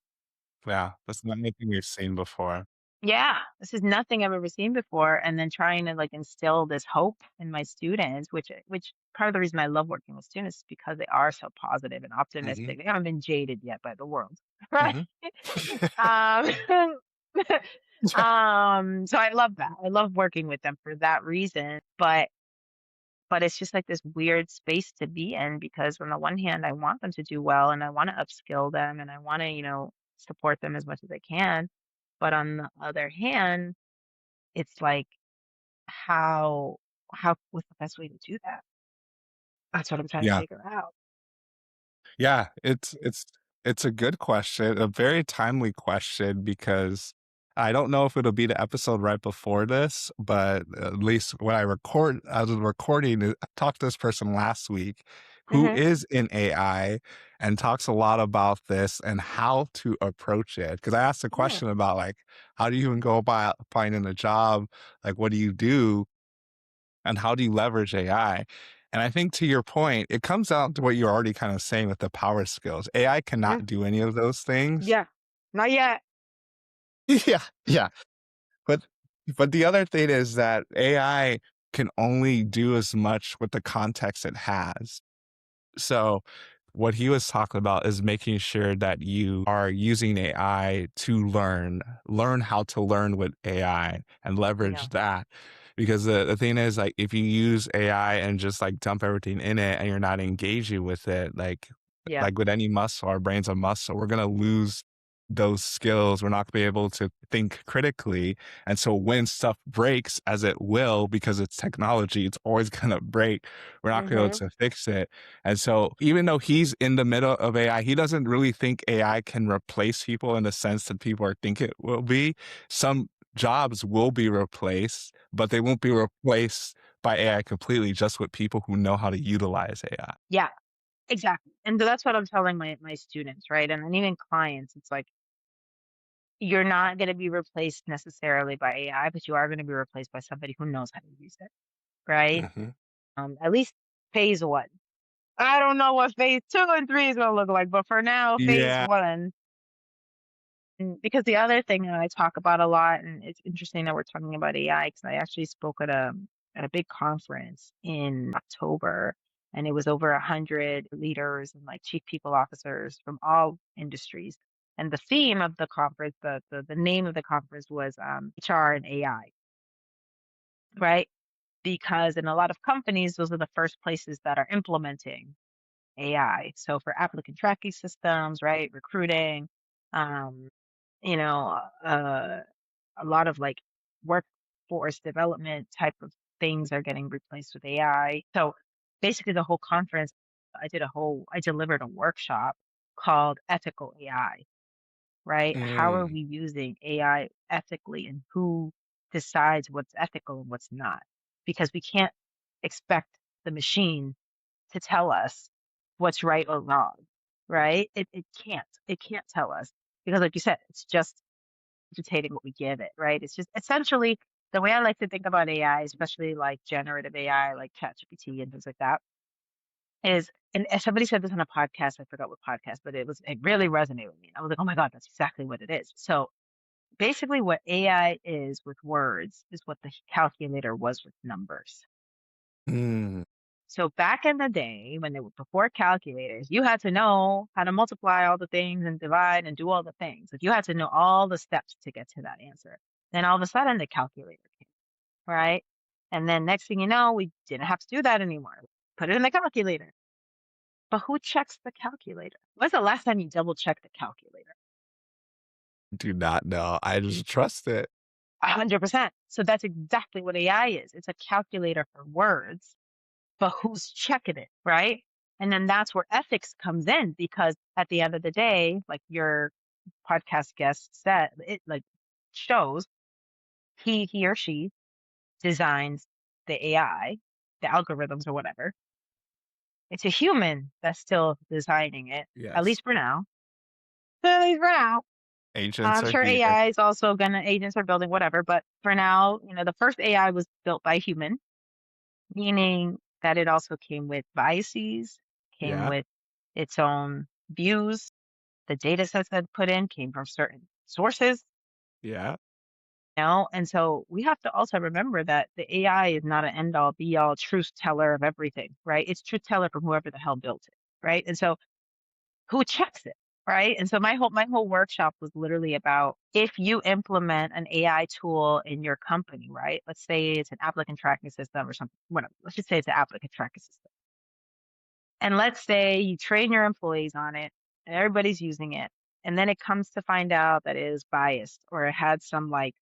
Yeah. That's not anything you've seen before. Yeah, this is nothing I've ever seen before, and then trying to, like, instill this hope in my students, which part of the reason I love working with students is because they are so positive and Hmm. optimistic. They haven't been jaded yet by the world, right? Hmm. Um, so I love that. I love working with them for that reason, but it's just like this weird space to be in because on the one hand, I want them to do well and I want to upskill them and I want to, support them as much as I can. But on the other hand, it's like how what's the best way to do that? That's what I'm trying to Yeah. figure out. Yeah, it's a good question, a very timely question because I don't know if it'll be the episode right before this, but at least when I was recording, I talked to this person last week who Hmm. is in AI and talks a lot about this and how to approach it. Because I asked a Yeah. question about like, how do you even go about finding a job? Like, what do you do? And how do you leverage AI? And I think to your point, it comes down to what you're already kind of saying with the power skills. AI Mm, cannot do any of those things. yeah. Not yet. Yeah, yeah. But the other thing is that AI can only do as much with the context it has. So what he was talking about is making sure that you are using AI to learn how to learn with AI and Yeah. leverage that. Because the thing is, like, if you use AI and just like dump everything in it and you're not engaging with it, Yeah. like with any muscle, our brain's a muscle, we're gonna lose those skills. We're not gonna be able to think critically. And so when stuff breaks, as it will, because it's technology, it's always gonna break. We're not gonna be able Hmm. to fix it. And so even though he's in the middle of AI, he doesn't really think AI can replace people in the sense that people are think it will be. Some jobs will be replaced, but they won't be replaced by AI completely, just with people who know how to utilize AI. Yeah. Exactly. And so that's what I'm telling my students, right? And then even clients, it's like you're not going to be replaced necessarily by AI, but you are going to be replaced by somebody who knows how to use it, right? Mhm. At least phase one. I don't know what phase two and three is going to look like, but for now, phase Yeah. one. Because the other thing that I talk about a lot, and it's interesting that we're talking about AI, because I actually spoke at a big conference in October, and it was over 100 leaders and like chief people officers from all industries. And the theme of the conference, the name of the conference was HR and AI, right? Because in a lot of companies, those are the first places that are implementing AI. So for applicant tracking systems, right, recruiting, um, you know, uh, a lot of like workforce development type of things are getting replaced with AI. So basically, the whole conference, I delivered a workshop called Ethical AI, right? How are Mm. we using AI ethically and who decides what's ethical and what's not? Because we can't expect the machine to tell us what's right or wrong, right? It can't. It can't tell us because, like you said, it's just dictating what we give it, right? It's just essentially the way I like to think about AI, especially like generative AI, like ChatGPT and things like that, is, and somebody said this on a podcast, I forgot what podcast, but it really resonated with me. I was like, oh my God, that's exactly what it is. So basically, what AI is with words is what the calculator was with numbers. Mm. So back in the day, when they were before calculators, you had to know how to multiply all the things and divide and do all the things. Like you had to know all the steps to get to that answer. Then all of a sudden, the calculator came, right? And then next thing you know, we didn't have to do that anymore. Put it in the calculator. But who checks the calculator? When's the last time you double checked the calculator? Do not know. I just trust it. 100%. So that's exactly what AI is. It's a calculator for words, but who's checking it, right? And then that's where ethics comes in because at the end of the day, like your podcast guest said, it like shows he or she designs the AI, the algorithms or whatever. It's a human that's still designing it, at Yes. least for now. At least for now. Agents I'm are sure here. AI is also agents are building whatever, but for now, the first AI was built by human, meaning that it also came with biases, came Yeah. with its own views. The data sets that put in came from certain sources, Yeah. and so we have to also remember that the AI is not an end all be all truth teller of everything, right? It's truth teller from whoever the hell built it, right? And so who checks it, right? And so my whole workshop was literally about if you implement an AI tool in your company, right? Let's say it's an applicant tracking system or something, whatever. Let's just say it's an applicant tracking system. And let's say you train your employees on it and everybody's using it. And then it comes to find out that it is biased or it had some like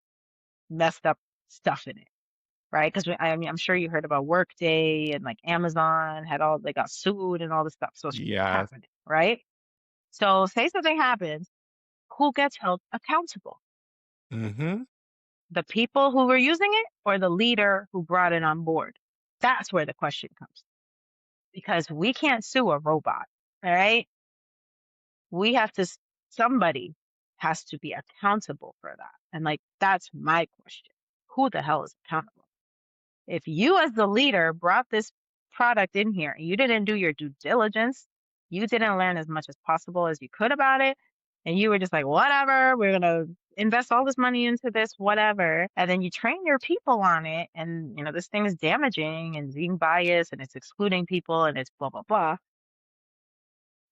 messed up stuff in it, right? Because I mean, I'm sure you heard about Workday and like Amazon they got sued and all this stuff. So it's Yes. happening, right? So say something happens, who gets held accountable? Mm-hmm. The people who were using it or the leader who brought it on board? That's where the question comes. Because we can't sue a robot, all right? We have to, somebody has to be accountable for that. And like, that's my question. Who the hell is accountable? If you, as the leader, brought this product in here and you didn't do your due diligence, you didn't learn as much as possible as you could about it, and you were just like, whatever, we're going to invest all this money into this, whatever. And then you train your people on it, and this thing is damaging and being biased and it's excluding people and it's blah, blah, blah.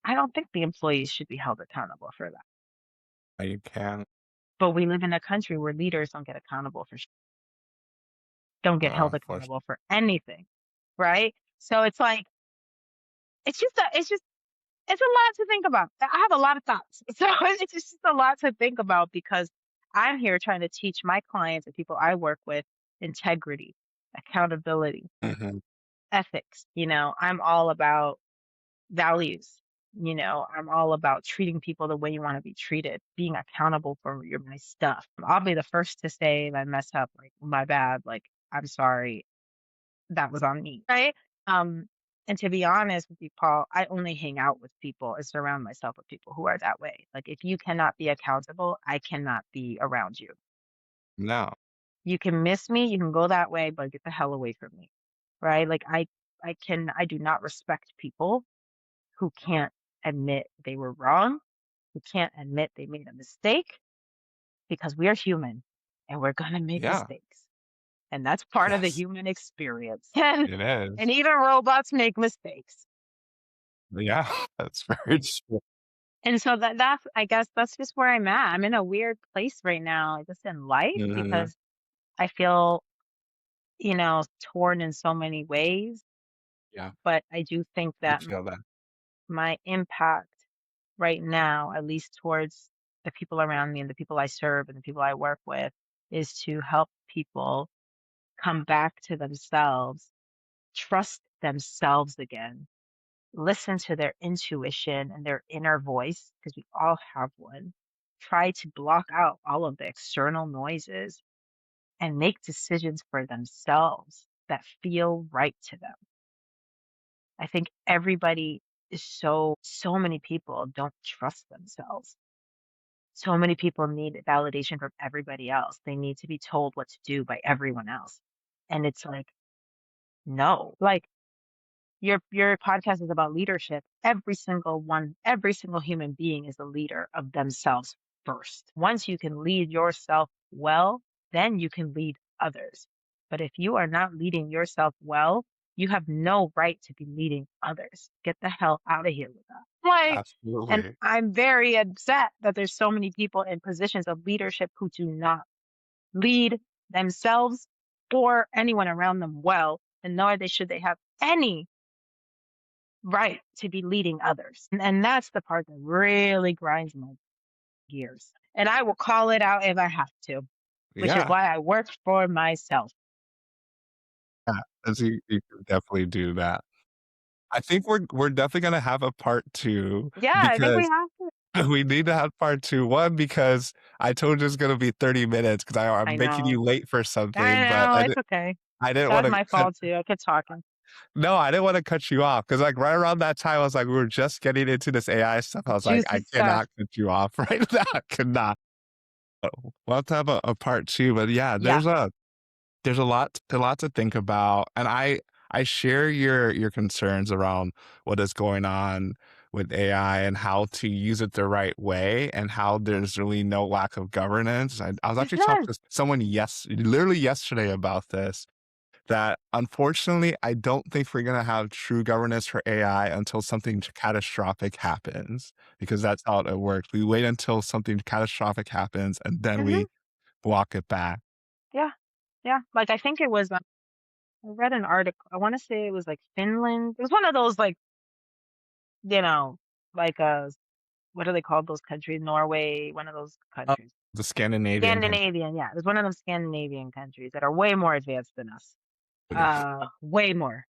I don't think the employees should be held accountable for that. You can. But we live in a country where leaders don't get accountable for don't get held For accountable for anything, right? So it's like it's a lot to think about. I have a lot of thoughts. So it's just a lot to think about because I'm here trying to teach my clients and people I work with integrity, accountability, mm-hmm. ethics. I'm all about values. I'm all about treating people the way you want to be treated, being accountable for my stuff. I'll be the first to say if I mess up, like, my bad, like, I'm sorry, that was on me, right? And to be honest with you, Paul, I only hang out with people and surround myself with people who are that way. Like, if you cannot be accountable, I cannot be around you. No. You can miss me, you can go that way, but get the hell away from me, right? Like, I do not respect people who can't admit they were wrong, who can't admit they made a mistake, because we are human and we're gonna make Yeah. mistakes. And that's part of the Yes. human experience. And It is. even robots make mistakes. Yeah. That's very true. And so that's I guess that's just where I'm at. I'm in a weird place right now, just in life, Mm-hmm. because I feel, torn in so many ways. Yeah. But I do think I that feel that. my impact right now, at least towards the people around me and the people I serve and the people I work with, is to help people come back to themselves, trust themselves again, listen to their intuition and their inner voice, because we all have one. Try to block out all of the external noises and make decisions for themselves that feel right to them. I think everybody is so many people don't trust themselves. So many people need validation from everybody else. They need to be told what to do by everyone else. And it's like, no, like, your podcast is about leadership. Every single human being is a leader of themselves first. Once you can lead yourself well, then you can lead others. But if you are not leading yourself well, you have no right to be leading others. Get the hell out of here with that. And Absolutely. I'm very upset that there's so many people in positions of leadership who do not lead themselves or anyone around them well, and nor should they have any right to be leading others. And that's the part that really grinds my gears. And I will call it out if I have to, which is Yeah. why I work for myself. Yeah. As you can definitely do that. I think we're definitely gonna have a part 2 Yeah, I think we because have to. we need to have part 2. One, because I told you it's gonna be 30 minutes because I I'm making know. you late for I something, but know. It's okay. I didn't That was want to my cut. fault too. I kept talking. No, I didn't wanna cut you off because, like, right around that time, I was like, we were just getting into this AI stuff. I was like, Juicy "I stuff. cannot cut you off right now. I cannot." We'll have to have a part 2, but yeah, Yeah. there's a lot to think about, and I share your concerns around what is going on with AI and how to use it the right way and how there's really no lack of governance. I was There's actually talking none. to someone literally yesterday about this, that unfortunately, I don't think we're gonna have true governance for AI until something catastrophic happens, because that's how it works. We wait until something catastrophic happens, and then Mhm. we walk it back. Yeah. Yeah. Like, I think it was, I read an article. I wanna say it was, like, Finland. It was one of those, like, you know, like, what are they called, those countries? Norway, one of those Oh, countries. the Scandinavian country. Scandinavian, yeah. It was one of them Scandinavian countries that are way more advanced than us. Way more,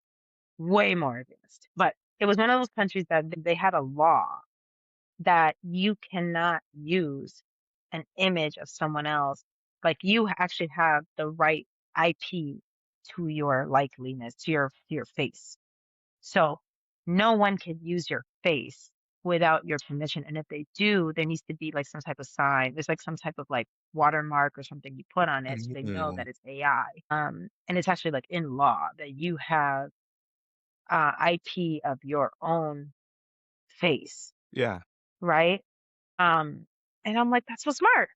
way more advanced. But it was one of those countries that they had a law that you cannot use an image of someone else. Like, you actually have the right IP to your likeliness, to your face. So no one can use your face without your permission. And if they do, there needs to be like some type of sign. There's like some type of like watermark or something you put on it so they know Mhm. that it's AI. And it's actually like in law that you have IP of your own face, Yeah, right? Um, and I'm like, that's so smart,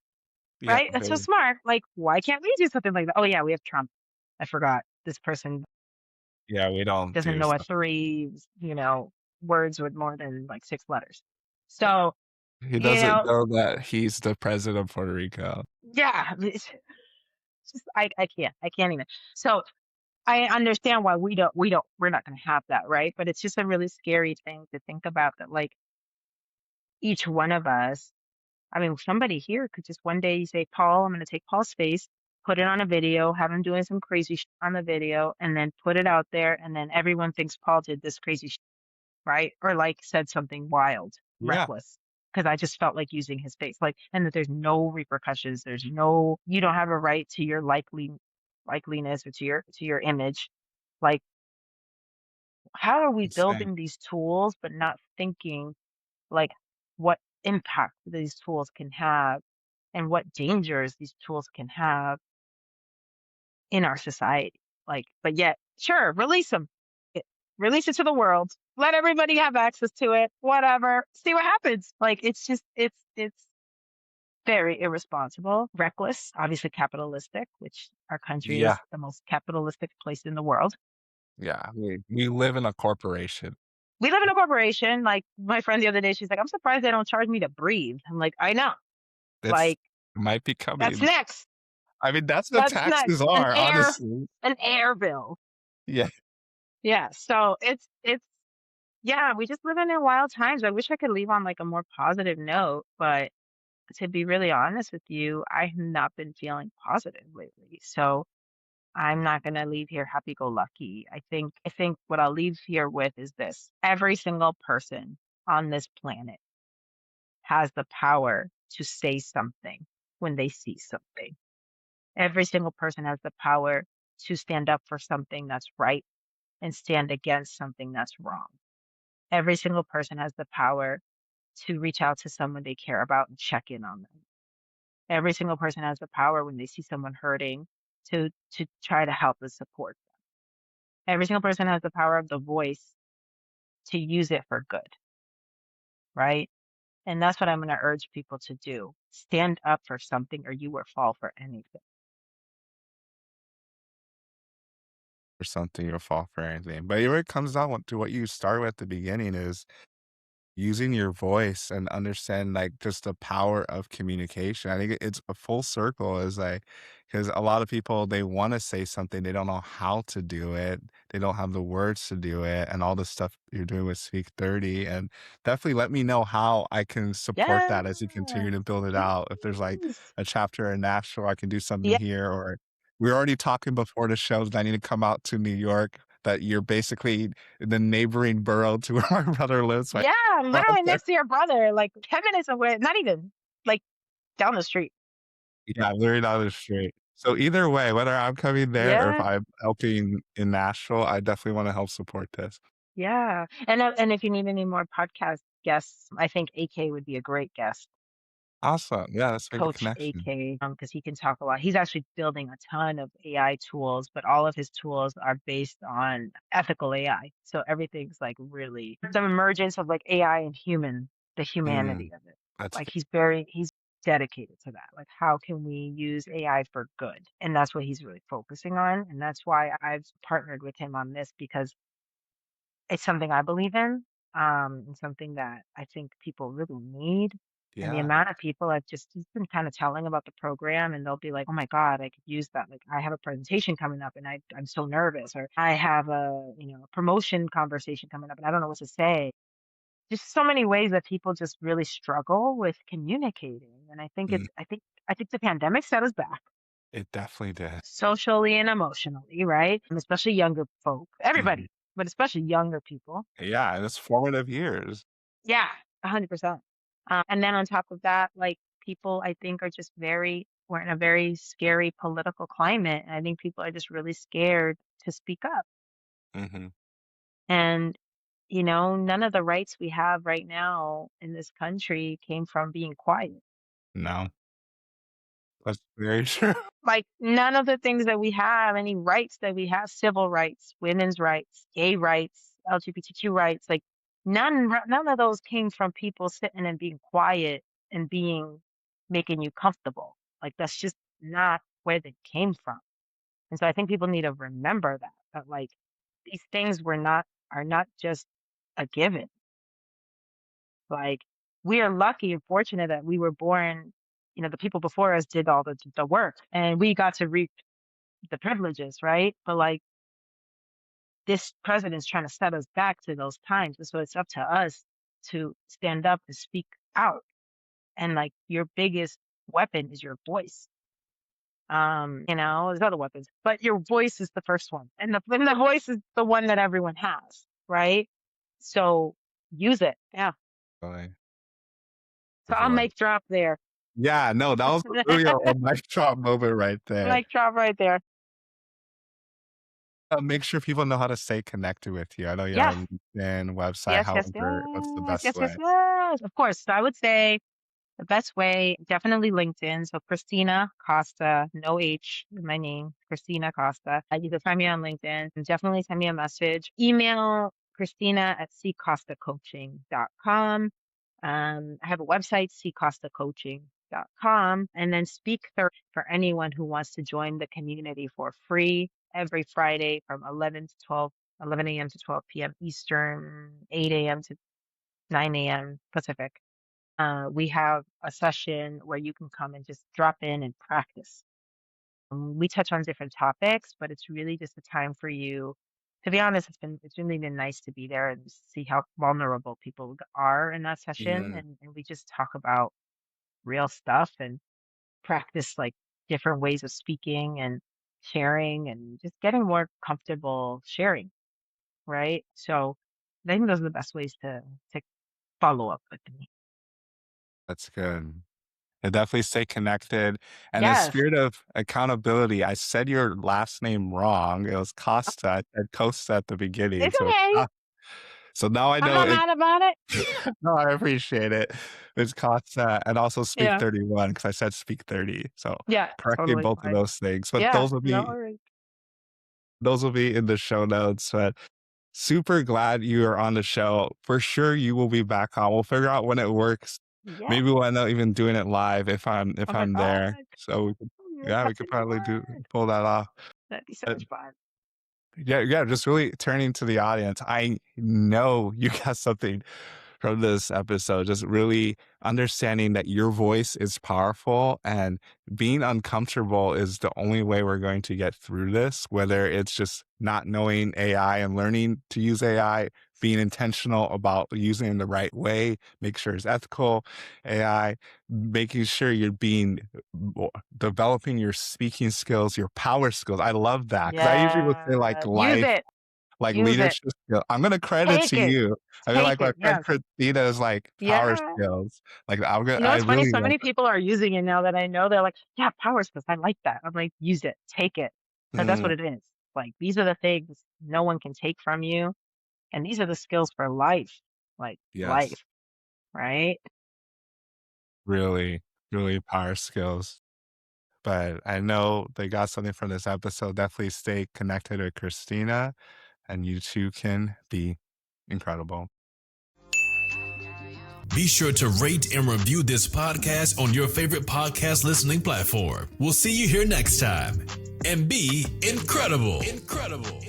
yeah, right? That's so smart. Like, why can't we do something like that? Oh yeah, we have Trump. I forgot. This person yeah, we don't doesn't do know a stuff. three, words with more than like six letters. So, He you doesn't know, know that he's the president of Puerto Rico. yeah, it's just I can't even. So I understand why we're not going to have that, right? But it's just a really scary thing to think about that, like each one of us. I mean, somebody here could just one day say, Paul, I'm going to take Paul's face, put it on a video, have him doing some crazy on the video, and then put it out there, and then everyone thinks Paul did this crazy right? Or like said something wild, Yeah, reckless. Because I just felt like using his face, like, and that there's no repercussions. There's no, you don't have a right to your likeliness or to your image. Like, how are we insane. building these tools, but not thinking like what impact these tools can have and what dangers these tools can have in our society? Like, but yet, sure, release them, release it to the world, let everybody have access to it, whatever, see what happens. Like, it's just, it's very irresponsible, reckless, obviously capitalistic, which our country Yeah, is the most capitalistic place in the world. yeah, we live in a corporation. We live in a corporation. Like my friend the other day, she's like, I'm surprised they don't charge me to breathe. I'm like, I know. That's Like, might be that's coming. next. I mean, that's what That's taxes next. are, honestly. An air bill. Yeah, Yeah. So yeah, we just live in wild times. I wish I could leave on like a more positive note, but to be really honest with you, I have not been feeling positive lately. So I'm not going to leave here happy go lucky. I think what I'll leave here with is this. Every single person on this planet has the power to say something when they see something. Every single person has the power to stand up for something that's right and stand against something that's wrong. Every single person has the power to reach out to someone they care about and check in on them. Every single person has the power when they see someone hurting to try to help and support them. Every single person has the power of the voice to use it for good, right? And that's what I'm going to urge people to do. Stand up for something or you will fall for anything. or something, you'll fall for anything. But it really comes down to what you started with at the beginning is using your voice and understand like just the power of communication. I think it's a full circle is like because a lot of people they want to say something, they don't know how to do it, they don't have the words to do it, and all the stuff you're doing with Speak 30. And definitely let me know how I can support Yeah. that as you continue to build it out. If there's like Please. a chapter in Nashville, I can do something Yeah. here, or we're already talking before the shows that I need to come out to New York. That you're basically the neighboring borough to where my brother lives. So Yeah. I'm I literally next to your brother, like 10 minutes away. Not even like down the street. yeah, literally down the street. So either way, whether I'm coming there or if Yeah, I'm helping in Nashville, I definitely want to help support this. yeah. And if you need any more podcast guests, I think AK would be a great guest. Awesome. Yeah, let's make the Coach connection. AK, because he can talk a lot. He's actually building a ton of AI tools, but all of his tools are based on ethical AI. So everything's like really some emergence of like AI and the humanity Mm, of it. that's Like good. he's dedicated to that. Like how can we use AI for good? And that's what he's really focusing on. And that's why I've partnered with him on this because it's something I believe in, and something that I think people really need. And the Yeah. amount of people I've just been kind of telling about the program, and they'll be like, "Oh my God, I could use that. Like, I have a presentation coming up, and I'm so nervous, or I have a promotion conversation coming up, and I don't know what to say." Just so many ways that people just really struggle with communicating, and Mm, I think the pandemic set us back it definitely did. socially and emotionally, right? And especially younger folk, Mhm. everybody, but especially younger people. Yeah, and it's formative years. Yeah, 100%. And then on top of that, like people, I think, are just we're in a very scary political climate. And I think people are just really scared to speak up. Hmm. And, none of the rights we have right now in this country came from being quiet. No, that's very true. Like none of the things that we have, any rights that we have, civil rights, women's rights, gay rights, LGBTQ rights, like none of those came from people sitting and being quiet and making you comfortable. Like that's just not where they came from. And so I think people need to remember that like these things are not just a given. Like we are lucky and fortunate that we were born, the people before us did all the work and we got to reap the privileges, right? But like this president's trying to set us back to those times. And so it's up to us to stand up and speak out. And like your biggest weapon is your voice. There's other weapons, but your voice is the first one. And the voice is the one that everyone has, right? So use it. Yeah. Really, So the I'll voice. make drop there. Yeah, no, that was really a mic drop moment right there. Mic drop right there. Make sure people know how to stay connected with you. I know you have Yes. a LinkedIn website. Yes, yes, However, what's the yes, best yes, yes, way? yes. Of course. So I would say the best way, definitely LinkedIn. So Cristina Costa, no H in my name, Cristina Costa. You can find me on LinkedIn. And definitely send me a message. Email Christina@ccostacoaching.com. I have a website, ccostacoaching.com. And then Speak Thursday for anyone who wants to join the community for free every Friday from 11 a.m. to 12 p.m. Eastern, 8 a.m. to 9 a.m. Pacific. We have a session where you can come and just drop in and practice. We touch on different topics, but it's really just a time for you. To be honest, it's really been nice to be there and just see how vulnerable people are in that session, Mm, and we just talk about real stuff and practice like different ways of speaking and sharing and just getting more comfortable sharing, right? So I think those are the best ways to follow up with me. that's good. And definitely stay connected. And in the Yes, spirit of accountability, I said your last name wrong. It was Costa. I said Costa at the beginning. it's okay. So now I I'm know not it. mad about it. No, I appreciate it. It's Costa and also Speak Yeah. 31 because I said Speak 30. So Yeah, correcting totally both of fine. those things. But Yeah, no worries. those will be in the show notes. But super glad you are on the show. For sure, you will be back on. We'll figure out when it works. Yeah. Maybe we'll end up even doing it live if Oh my I'm God. there. So You're yeah, we could touching my probably word. pull that off. That'd be so But much fun. yeah, yeah, just really turning to the audience. I know you got something from this episode, just really understanding that your voice is powerful and being uncomfortable is the only way we're going to get through this, whether it's just not knowing AI and learning to use AI, being intentional about using it in the right way, make sure it's ethical AI, making sure you're developing your speaking skills, your power skills. I love that because I usually would say like Yeah. Use life it. like Use it. leadership skill. I'm gonna credit Take to it. you. I mean, Take like my it. friend Yes. Christina is like power Yeah. skills. Like I'm gonna, You know I what's funny? really So love many people are using it now that I know. They're like, yeah, power skills. I like that. I'm like, use it. Take it. that. Because that's what it is. Like, these are the things no one can take from you. And these are the skills for life. Like, Yes, life, right? really, really power skills. But I know they got something from this episode. Definitely stay connected with Christina, and you too can be incredible. Be sure to rate and review this podcast on your favorite podcast listening platform. We'll see you here next time. And be incredible. Incredible.